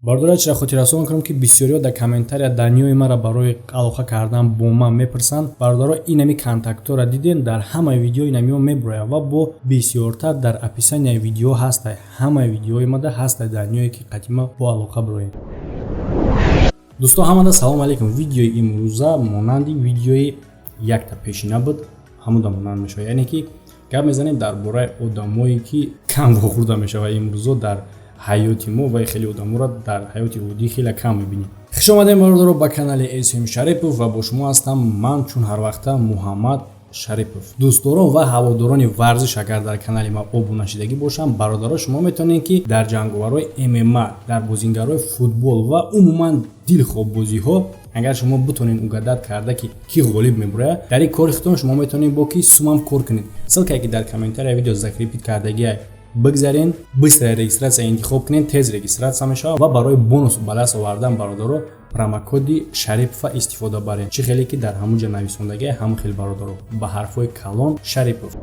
Бардора чра хотиррасон мекунам ки бисёриҳо дар комментария даниёи маро барои алоқа кардан бо ман мепурсанд. Бардора инами контактора диден дар ҳамаи видеои инамиҳо мебурояд ва бо бисёртар дар описанияи видео ҳастай. Ҳамаи видеои мада ҳастай даниёе ки қадима бо алоқа буроем. Дӯстон ҳамада салом алейкум. Видеои имрӯза монанди видеои якта пешина буд. Ҳамуда монанд мешавад. Яъне ки гап мезанем дар бораи одамое ки кам вохӯрда мешавад имрӯзо дар ҳаёти мо ва хеле одаморо дар ҳаёти оддӣ хеле кам мебинем. Хуш омадем бародаро ба канали СМ Шарипов ва бо шумо ҳастам ман чун ҳар вақта Муҳаммад Шарипов. Дӯстдорон ва ҳаводорони варзиш агар дар канали ма обуна шидагӣ бошанд, бародаро шумо метавонед ки дар ҷанговарои ММА, дар бозингарои футбол ва умуман дилхоббозиҳо агар шумо битонед угадат карда ки ғолиб мебурояд, дар ин кори худтон шумо метавонед бо ки сумам кор кунед. Ссилкае ки дар комментарияи видео закрепит кардагиа бигзарен, быстро регистрация интихоб кунен, тез регистрация мешавад ва барои бонус ба даст овардан бародаро промокоди Шарипова истифода барен. Чӣ хеле ки дар ҳамун ҷо нависондагиа ҳамон хел бародаро ба ҳарфҳои калон Шарипов.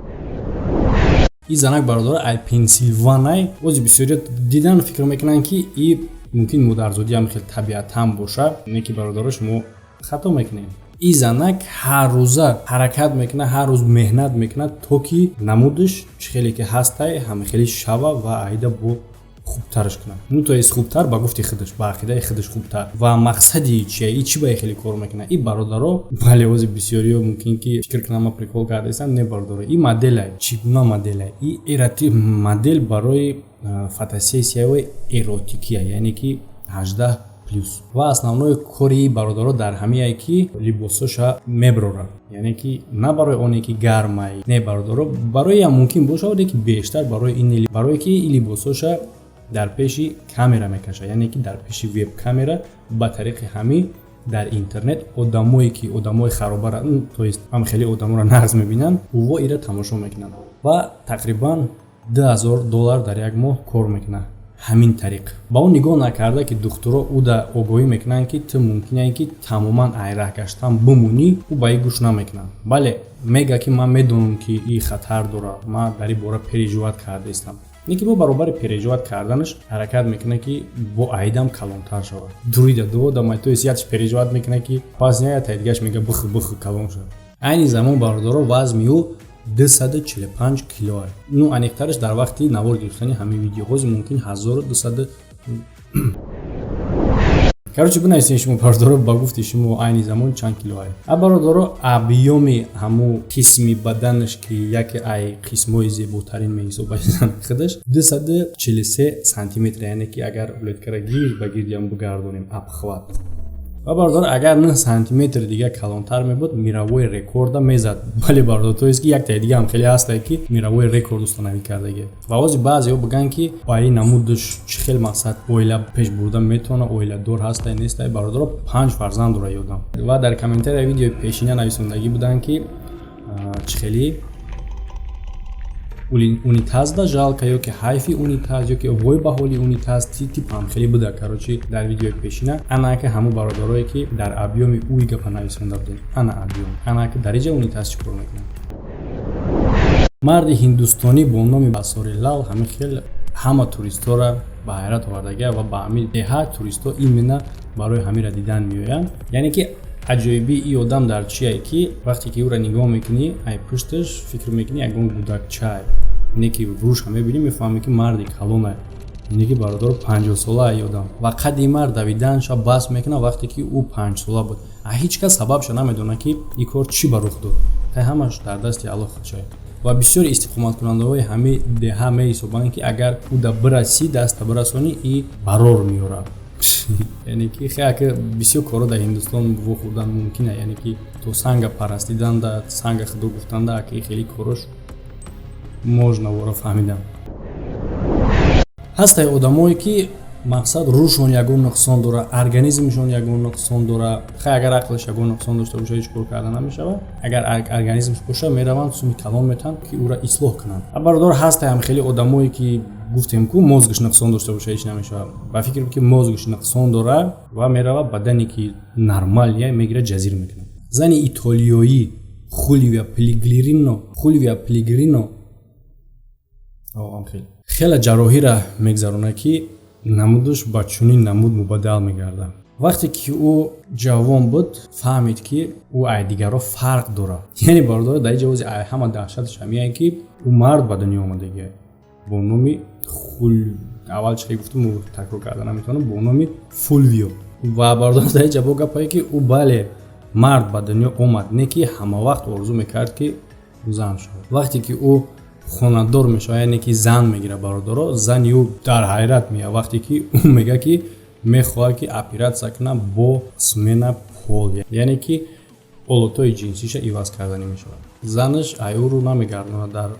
И занак бародаро ай Пенсилванай ози бисёрият дидан фикр мекунанд ки и мумкин модарзодӣ ҳам хел табиатан боша, не ки бародаро шумо хато мекунед. И занак ҳар рӯза ҳаракат мекунад, ҳар рӯз меҳнат мекунад то ки намудиш чӣ хеле ки ҳастай ҳама хеле шава ва айда бо хубтараш кунад. Ну то есть хубтар ба гуфти худаш, ба ақидаи худаш хубтар. Ва мақсади чие? И чӣ ба хеле кор мекунад? И бародаро ба лиҳози бисёриҳо мумкин ки фикр кунанд ма прикол кардаистам, не бародаро. И моделай, чӣ гуна моделай? И эротик модел барои фотосессияҳои эротикия, яъне ки 18+. Ва основной кори бародаро дар ҳамие ки либосоша меброра, яъне ки на барои оне ки гармай, не бародаро барои ям мумкин бошад, ки бештар барои ин барои ки либосоша дар пеши камера мекаша, яъне ки дар пеши веб камера ба тариқи ҳамин дар интернет одамое ки одамои харобара, то есть ҳам хеле одаморо нағз мебинанд, ӯво ира тамошо мекунанд ва тақрибан $2000 дар як моҳ кор мекунад. ҳамин тариқ ба он нигоҳ накарда ки духтуро ӯда огоҳӣ мекунанд ки ту мумкине ки тамоман айрах гаштан бимонӣ, ӯ ба ин гӯш намекунанд. Бале мега ки ман медонам ки ин хатар дорад, ман дар ин бора переживат кардаистам. Не ки бо баробари переживат карданаш ҳаракат мекунад ки бо айдам калонтар шавад. Дурида дувода май то есть ятш переживат мекунад ки пас не ята дигаш мега бих калон шавад. Айни замон бародаро вазми ӯ 245 кило. Ну аниқтараш дар вақти навор гирифтани ҳамин видеоҳози мумкин 1200. Короче бинависед шумо бародаро ба гуфти шумо айни замон чанд кило ай. А бародаро объёми ҳамун қисми баданаш ки яке ай қисмои зеботарин меҳисобад худаш 243 сантиметр, яъне ки агар улеткара гирд ба гирдиам бигардонем обхват. Ва бародаро агар 9 сантиметр дига калонтар мебуд, мировой рекорда мезад. Бале бародаро, то есть ки якта дига ҳам хеле ҳастай ки мировой рекорд установи кардагӣ. Ва ҳозир баъзеҳо бигӯянд ки ай намудаш чӣ хел мақсад оила пеш бурда метавона, оиладор ҳастай нестай. Бародаро 5 фарзанд дора ёдам. Ва дар комментарияи видеои пешина нависондагӣ буданд ки чӣ хели унитазда жалка ёки ҳайфи унитаз ёки вой ба ҳоли унитаз тип ҳам хеле буда. Короче дар видеои пешина анака ҳамун бародарое ки дар объёми уи гапа нависонда будем. Ана объём анака дариҷа унитаз чӣ кор мекунад. Марди ҳиндустонӣ бо номи Басори Лал ҳамин хел ҳама туристора ба ҳайрат овардагия ва ба ҳамин деҳа туристо именно барои ҳамира дидан меоянд. Яъне ки аҷоиби и одам дар чие ки вақте ки ӯра нигоҳ мекунӣ ай пушташ фикр мекунӣ ягон гудакчае, не ки рӯш ҳам мебинӣ мефаҳмӣ ки марди калонае, не ки бародаро 50 сола одам ва қадди мард давиданша бас мекунад вақте ки ӯ 5 сола буд. Ҳеҷ кас сабабша намедонад ки ин кор чӣ ба рух дод. тай ҳамаш дар дасти Аллоҳ худшай. Ва бисёри истиқоматкунандаҳои ҳамин деҳа меҳисобанд ки агар ӯда бираси даста бирасонӣ и барор меёрад. Яъне ки хеле бисёр коро дар Ҳиндустон вохӯрдан мумкина, яъне ки то санга парастиданда, санга худо гуфтанда ки хеле корош можно вора фаҳмидам. Ҳастай одамое ки мақсад рӯшон ягон нуқсон дора, организмшон ягон нуқсон дора. Хай агар ақлаш ягон нуқсон дошта боша ҳеҷ кор карда намешавад. Агар организмш боша мераванд суми калон метан ки ӯра ислоҳ кунанд. А бародар ҳастай ҳам хеле одамое ки гуфтем ку мозгаш нуқсон дошта боша ҳеҷ намешавад. Ба фикр ки мозгаш нуқсон дора ва мерава бадане ки нормал я мегира ҷазир мекунад. Зани итолиёӣ Хуливия Пеллегрино хеле ҷарроҳира мегзарона ки намудаш ба чунин намуд мубаддал мегардад. вақте ки ӯ ҷавон буд фаҳмид ки ӯ ай дигаро фарқ дорад. яъне бародаро дар ҷавози ҳама даҳшаташ ҳамияе ки ӯ мард ба дунё омадагия бо номи аввал чӣ гуфтам такрор карда наметавонам, бо номи фулвио. ва бародаро дар ҷавоб гапае ки ӯ бале мард ба дунё омад, не ки ҳама вақт орзу мекард ки зан шавад. вақте ки ӯ хонадор мешавад, яъне ки зан мегирад бародаро, зани ӯ дар ҳайрат меяд вақте ки ӯ мегӯяд ки мехоҳад ки оператсия кунад бо смена пол, яъне ки олатҳои ҷинсиша иваз карданӣ мешавад. занаш аюрро намегардонад дар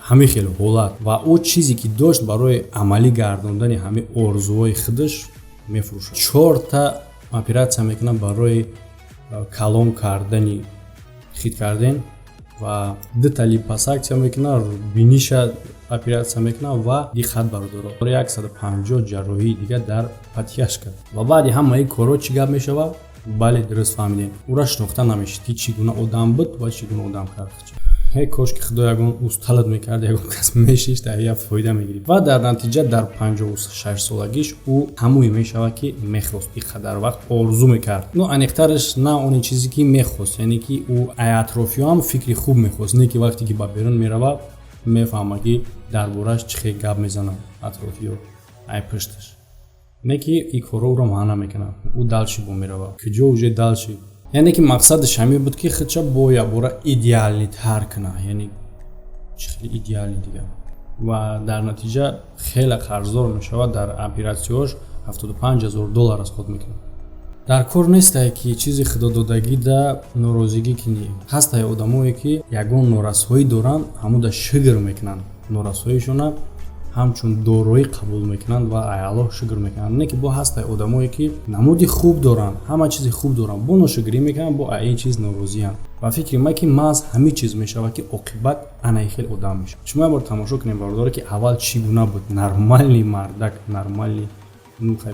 ҳамин хел ҳолат ва ӯ чизе ки дошт барои амалӣ гардондани ҳамин орзуҳои худаш мефурӯшад. 4 та оператсия мекунад барои калон кардани хиткарден ва 2 та липосаксия мекунад, биниша оператсия мекунад ва диққат бародаро 150 ҷарроҳии дигар дар патияш кард. ва баъди ҳамаи корҳо чӣ гап мешавад? бале дуруст фаҳмидем, ӯра шинохта намешид ки чӣ гуна одам буд ва чӣ гуна одам кард. кош ки худо ягон усталат мекард, ягон кас мешишт, я фоида мегирид. ва дар натиҷа дар 56 солагиш ӯ ҳамуи мешавад ки мехост, иқадар вақт орзу мекард. ну аниқтараш на он чизе ки мехост, яъне ки ӯ ай атрофиҳо ҳам фикри хуб мехост, не ки вақте ки ба берун меравад мефаҳмад ки дар бораш чӣ хел гап мезанад атрофиҳо, ай пушташ. не ки ин корҳо ӯро маъна мекунад. ӯ далши бо меравад. куҷо уже далши? яъне ки мақсадаш ҳамин буд ки худша бо ябора идеалнитар кунад, яъне чӣ хели идеални дигар. ва дар натиҷа хеле қарздор мешавад, дар оператсияҳош $75,000 аз худ мекунад. дар кор нестае ки чизи худододагӣ да норозигӣ кунӣ. ҳастае одамое ки ягон норасоӣ доранд, ҳамуда шугр мекунанд. норасоишона ҳамчун дороӣ қабул мекунанд ва аялло шугр мекунанд. не ки бо ҳастае одамое ки намуди хуб доранд, ҳама чизи хуб доранд, бо ношугрӣ мекунанд, бо ин чиз норозиянд. ва фикри ман ки маҳз ҳамин чиз мешавад ки оқибат анаи хел одам мешавад. шумо ябор тамошо кунед бародаро ки аввал чӣ гуна буд. Нормальни мардак, нормальни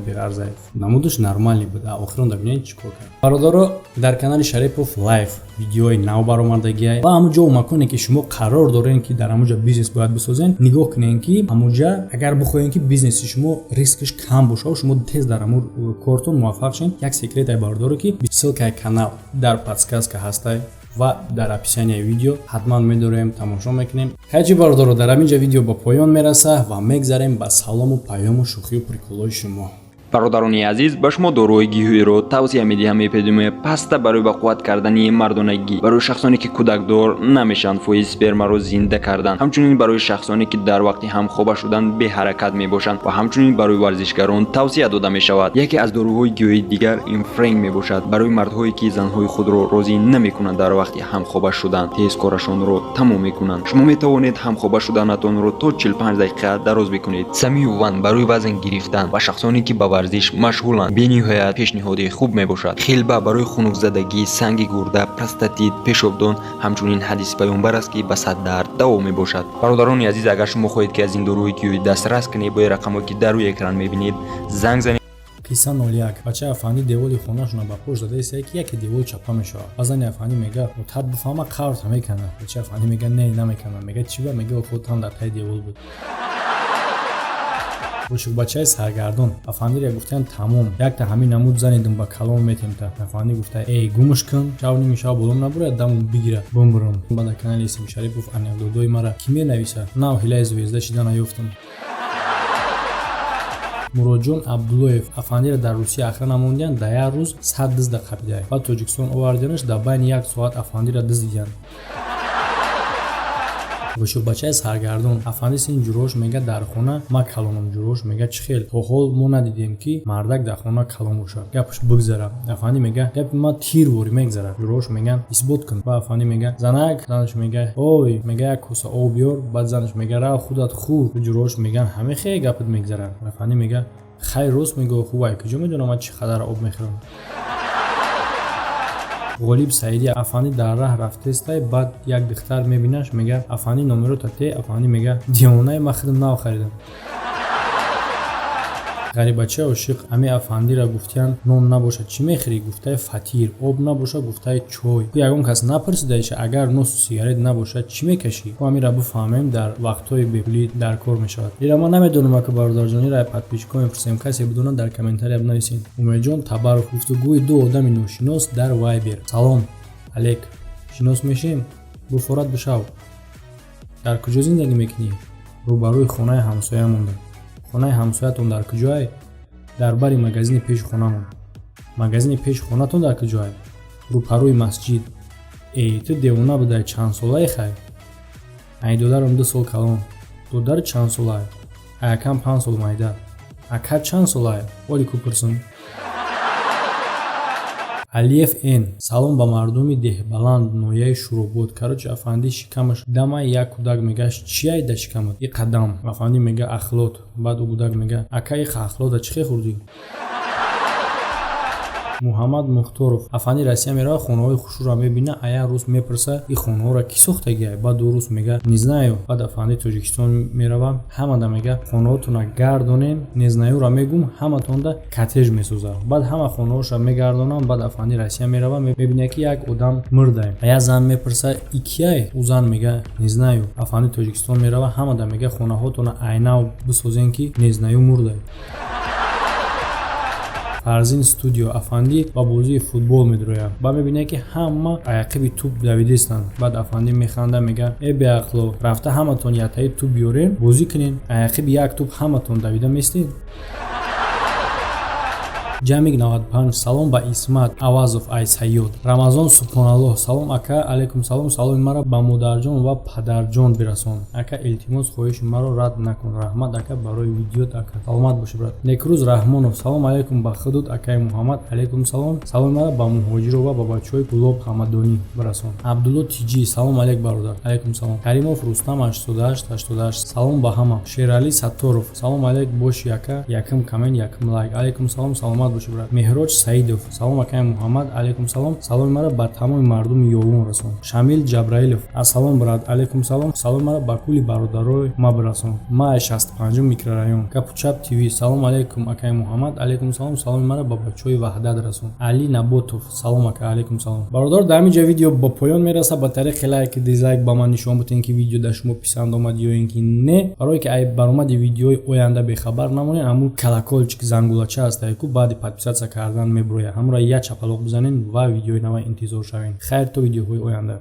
берарзаев намудаш нормальни буд. охирон дабинед чӣ кор кард. бародаро дар канали Шарипов лайв видеои нав баромадагия ва ҳамун ҷо маконе ки шумо қарор дорен ки дар ҳамуҷа бизнес бояд бисозен, нигоҳ кунен ки ҳамуҷа агар бихоҳен ки бизнеси шумо рискаш кам боша, шумо тез дар ҳамун кортон муваффақ шен, як секретай бародаро ки ссилкаи канал дар подсказка ҳастай ва дар описанияи видео ҳатман медорем, тамошо мекунем. ҳайчи бародаро, дар ҳамин ҷа видео ба поён мераса ва мегзарем ба салому паёму шӯхию приколҳои шумо. бародарони азиз, ба шумо дорои гиҳӯиро тавсия медиҳам. мепедиме паста барои бақувват кардани мардонагӣ, барои шахсоне ки кӯдакдор намешанд фоиз спермаро зинда кардан, ҳамчунин барои шахсоне ки дар вақти ҳамхоба шудан беҳаракат мебошанд ва ҳамчунин барои варзишгарон тавсия дода мешавад. яке аз доруҳои гиҳӯии дигар МЕФРОМ мебошад. барои мардҳое ки занҳои худро розӣ намекунанд дар вақти ҳамхоба шудан, тез корашонро тамом мекунанд. шумо метавонед ҳамхоба шуданатонро то 45 дақиқа дароз бикунед. самиюван барои вазн гирифтан ва шахсоне ки ба варзиш машғуланд бениҳоят пешниҳоди хуб мебошад. хелба барои хунукзадагӣ, санги гурда, простатит, пешобдон, ҳамчунин ҳадиси паёмбар аст ки ба саддард даво мебошад. бародарони азиз, агар шумо хоҳед ки аз ин доруҳои гиҳӯӣ дастрас кунед, бо рақамҳое ки дар рӯи экран мебинед занг занед. қисса 01. бачаи афанди деволи хонашона ба пошт дада истае ки яке девол чапа мешавад. баъзани афанди мега мутаб бифаҳма қарта мекана. бачаи афанди мега не намекана. мега чӣ ба мега худтам дар таи девол буд. бошук бачаи саргардон афандиро гуфтан тамом якта ҳамин намуд занидум ба калон метемта. афанди гуфта эй гумш кун, шав ними шав болом набурад, даму бигира бумбурум. ба дар канали исми Шарипов анекдотҳои мара ки менависа нав ҳилаи звезда шида наёфтам. муроҷон абдуллоев афандиро дар русия ахира намондиянд, дар як рӯз 100 дизда қабида. ба тоҷикистон овардиянаш, дар байни 1 соат афандиро диздиданд. бошук бачаи саргардон афанди син ҷурош мега дар хона ма калоном ҷурош мега чӣ хел то ҳол мо надидем ки мардак дар хона калон бошад. гапш бигзара. афанди мега гапи ма тирвори мегзарад. ҷурош меган исбот кун. ба афанди мега занак, занаш мега ой, мега як коса об биёр. баъд занаш мега рав худат хур. ҷурош меган ҳамин хел гапит мегзарад. афанди мега хайр рост мегӯ хувай, куҷо медонам ман чӣ қадар об мехӯрам. ғолиб саиди афанди дар раҳ рафтестай, баъд як духтар мебинаш, мега афанди номеро тате. афанди мега дивонаи ма худам нав харидам. ғарибача ошиқ ами афандира гуфтиян нон набошад чӣ мехӯрӣ? Гуфтае фатир. Об набошад? Гуфтае чой. Ягон кас напурсидаиша агар носу сигарет набошад чӣ мекашӣ? Амира бифаҳмем дар вақтҳои бепулӣ дар кор мешавад. Ира ман намедонам ака бародарҷонира подписчикҳо мепурсем, касе бидонад дар комментария бинависед. Умедҷон Табаров. Гуфтугӯи ду одами ношинос дар Вайбер. Салом алейк. Шинос мешем? Буфорат бишав. Дар куҷо зиндагӣ мекунӣ? Рӯбарӯи хонаи ҳамсоя мондам. Хонаи ҳамсоятон дар куҷоае? Дар бари магазини пеши хонамон. Магазини пеши хонатон дар куҷоае? Рӯпарӯи масҷид. Ту девона будай, чанд солаи хай? Ай додарам 2 сол калон. Додар чанд солае? Якам 5 сол майда. Ака чанд солае? Оли купурсун. Алиев Н. Салом ба мардуми деҳбаланд ноҳияи Шуробод. Карочи афанди шикамаш дама як кӯдак мегаш чӣ айда шикамат? И қадам. Афанди мега ахлот. Баъд у кӯдак мега ака и ахлота чӣ хӯрдӣ? Муҳаммад Мухторов. Афанди Россия мерава хонаҳои хушрӯра мебина, а як рӯз мепурса и хонаҳоро ки сохтагиай? Баъд ду рӯз мега не знаю. Баъд афанди Тоҷикистон мерава, ҳамада мега хонаҳотона гардонем, не знаюра мегум, ҳаматонда коттеж месоза. Баъд ҳама хонаҳоша мегардонам, баъд афанди Россия мерава, мебина ки як одам мурдай. А як зан мепурса и кияй? У зан мега не знаю. Афанди Тоҷикистон мерава, ҳамада мега хонаҳотона айнав бисозен ки не знаю мурдай. Фарзин студио. Афанди ба бозии футбол медрояд. Ба мебинад ки ҳама айқиби туп давидистанд. Баъд афанди механда мега беақло, рафта ҳаматон ятаи туп биёрем бозӣ кунем. Айқиби як туп ҳаматон давида местед? Ҷамик 95. Салом ба Исмат Авазов Айсайёд. Рамазон Субҳоналлоҳ. Салом ака. Алейкум салом. Саломи маро ба модарҷон ва падарҷон бирасон. Ака илтимос хоҳиши маро рад накун. Раҳмат ака барои видеот ака. Саломат бош брат. Некрӯз Раҳмонов. Салом алейкум ба худут акай Муҳаммад. Алейкум салом. Саломи маро ба муҳоҷиро ва ба бачаҳои Гулоб Ҳамадонӣ бирасон. Абдулло Тиҷӣ. Салом алейк бародар. Алейкум салом. Каримов Рустам 8888. Салом ба ҳама. Шералӣ Сатторов. Салом алейк боши ака. Якм комент, якм лайк. Алейкум салом. Саломат боши брат. Меҳроҷ Саидов. Салом акай Муҳаммад. Алейкум салом. Саломи маро ба тамоми мардуми ёвон расон. Шамил Ҷабраилов. Ассалом брат. Алейкум салом. Саломи маро ба кулли бародарои ма бирасон. Ма 65 микрорайон. Капучап ТВ. Салом алейкум акай Муҳаммад. Алейкум салом. Саломи маро ба бачаҳои Ваҳдат расон. Али Наботов. Салом ака. Алейкум салом. Бародар, дар ҳамин ҷо видео ба поён мераса. Ба тариқи лайк и дизлайк ба ман нишон бутен ки видео дар шумо писанд омад ё ин ки не. Барое ки ай баромади видеои оянда бехабар намонед, аму колокольчик зангулача ҳастае ку баъди подписатсия кардан меброяд. Ҳамура як чапалоқ бизанед ва видеои нава интизор шавед. Хайр то видеоҳои оянда.